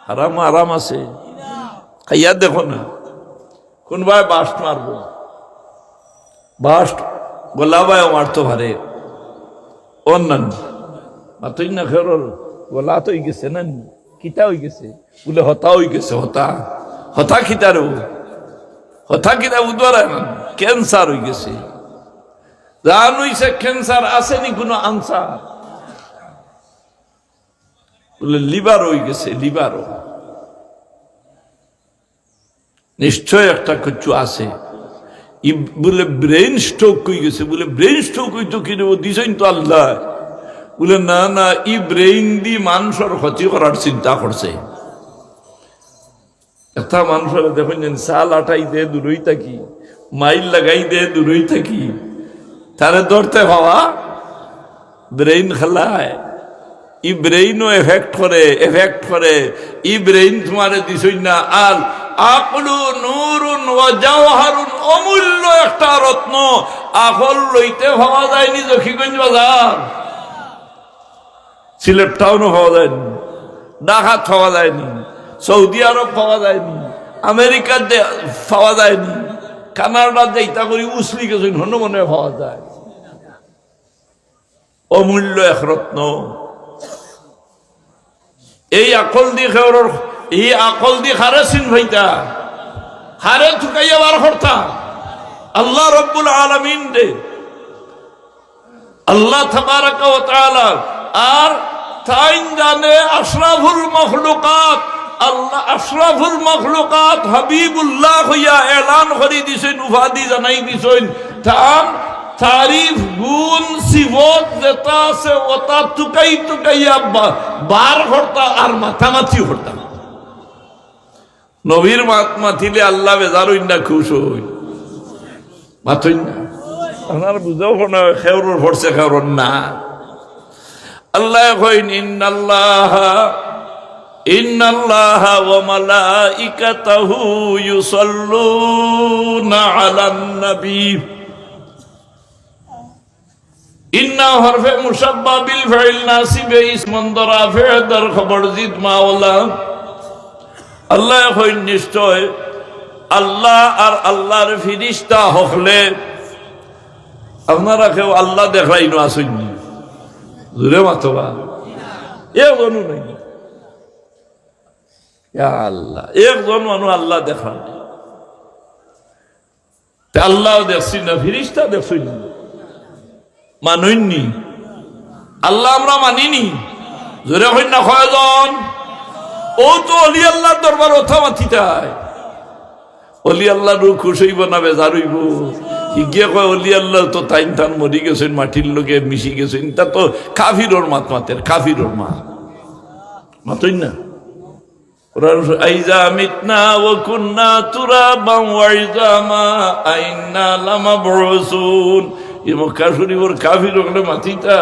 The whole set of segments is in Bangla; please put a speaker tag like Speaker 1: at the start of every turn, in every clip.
Speaker 1: হারাম আরাম আছে, খাইয়া দেখো না। কোন ভাই বাস্ট মারবো, বাস্ট গোলা ভাই মারতো ভারে অন্যান্য মাতই না খের গোলা তো হয়ে গেছে না, কিতা হয়ে গেছে বলে হতা হয়ে গেছে, হতা হতা খিতার হতা কিতা বুধবার ক্যান্সার হয়ে গেছে। জান হইছে ক্যান্সার আসেনি কোনো আনসার, বলে লিভার হয়ে গেছে, লিভারও নিশ্চয় একটা কিছু আছে। বলে ব্রেন স্ট্রোক হয়ে গেছে, বলে ব্রেন স্ট্রোক হইতো কি দিছেন তো আল্লাহ। বলে না না, ই ব্রেইন দি মানুষের ক্ষতি করার চিন্তা করছে। একটা মানুষের দেখুন সাল আটাই দে দূরই থাকি, মাইল লাগাই দে দূরই থাকি, তারে ধরতে ভাবা ব্রেইন খেলায়। ই ব্রেইনও এফেক্ট করে, ই ব্রেইন তোমারে দিছই না। আর আকলু নূরুন ওয়া জাওহারুন, অমূল্য একটা রত্ন। আকল লইতে পাওয়া যায়নি জকিগঞ্জ বাজার, সিলেট টাউনও পাওয়া যায়নি, ঢাকা পাওয়া যায়নি, সৌদি আরব পাওয়া যায়নি, আমেরিকার পাওয়া যায়নি, কানাডার যাইতা করি উসলি গেছে হন মনে পাওয়া যায়। অমূল্য এক রত্ন। এই আকল দি খেওর, এই আকল দি হারে চিন ভাইতা, হারে ঠুকাইয়া বার করতা আল্লাহ রব্বুল আলামিন রে, আল্লাহ তাবারাকা ওয়া তাআলা। আর তাই জানে আশরাফুল মখলুকাত, আল্লাহ আশরাফুল মখলুকাত হাবিবুল্লাহ হইয়া এলান করে দিছেন, উপাধি জানাই দিছেন। তার তারিফ গুণ সিবত যেটা আছে ওটা টুকাইয়া বার করতা আর মাথামাথি করতা। নবীর মাথিলে আল্লাহ বেজারই না, খুশ হই মাথই না। আপনার বুঝাও না খেওর ভরসে খেওর না। আল্লাহ কইন ইন্নাল্লাহা ওয়া মালাইকাতাহু ইউসাল্লুনা আলান নবী। ইন্না হরফে মুশাব্বা বিল ফাইল নাসিবে ইসমুন রাফি দর খবর জিদ মাওলা। আল্লাহ কইন নিশ্চয় আল্লাহ আর আল্লাহর ফেরেশতা হলে আপনারা কেউ আল্লাহ দেখাইনো আসেননি জুড়ে মাতবা একজনও নাই। আল্লাহ একজন মানুষ আল্লাহ দেখান, আল্লাহ দেখছি না, ফেরেশতা দেখছি না, মানইনি আল্লাহ আমরা মানিনি। জোরে হই না কয়জন? ও তো অলি আল্লাহর দরবার ওঠা মাথিতায়, অলি আল্লাহ রু খুশ হইব না বেজার হইব। হিগিয়ে কয় অলি আল্লাহ তো টাইম টান মরি গেছেন, মাটির লোকে মিশি গেছেন, তা তো কাফিরর মাত মাতের, কাফিরর মাত মাতই না। আইজা মিতনা ওয়া কুন্না তুরাবান ওয়া ইজামা আইন্না লামাবউসুন। এই মক্কা শরীফের কাফির ওগুলো মাথিতা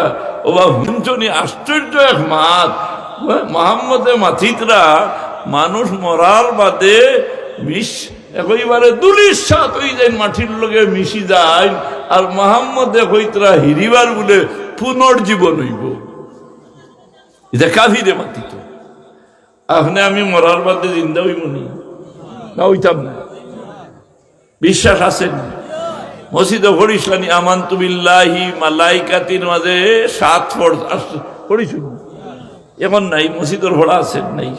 Speaker 1: ও বা হুঞ্চনি আশ্চর্য এক মাত। মুহাম্মদে মাথিতরা মানুষ মরার বাদে একেবারে দুলির সাথ হয়ে যায়, মাটির লোকে মিশি যায়। আর মুহাম্মদে কইতরা হিরিবার বলে পুনর্জীবন হইব, এটা কাফিরে মাথিত। আপনি আমি মরার বাদে জিন্দা হইব না হইতাম না, বিশ্বাস আছেন? মসজিদে পড়িসলানি আমানতু বিল্লাহি মালাইকাতির মাঝে 7 পড়িস, এখন নাই মসজিদের পড়া আছেন নাই।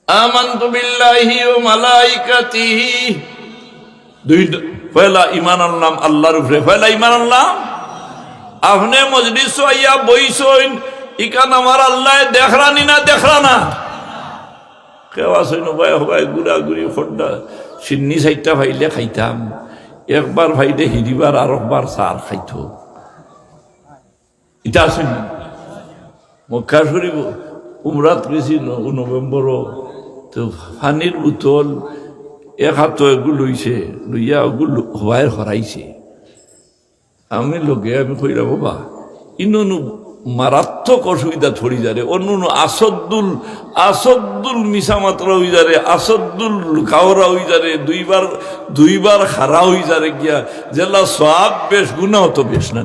Speaker 1: আমানতু বিল্লাহি ওয়া মালাইকাতিহি, দুই পয়লা ঈমান আনলাম আল্লাহর উপরে, পয়লা ঈমান আনলাম। আপনি মজলিস আইয়া বইছেন, ইকান আমার আল্লাহ দেখরানি না দেখরানা কেউ আসেন ভাই হবাই গুড়া গুড়ি ফোড্ডা সিন্নি সাইটটা ভাইলে খাইতাম, একবার ভাইলে হিরিবার আর একবার সার খাইত। এটা আসেন মক্কা শরীফ উমরাত গেছি নভেম্বরও, তো পানির বোতল এক হাত এগুলো লইছে, লইয়া ওগুলো হবাই হরাইছে। আমি লোকে আমি কইরা বাবা ইনু মারাত্মক অসুবিধা থরি যারে, অন্য আসদ্দুল মিশা মাত্রা হই যারে, আসদ্দুল কাওরা হই যারে, দুইবার খারা হই যারে গিয়া, জেলা সব বেশ গুণাও তো বেশ না।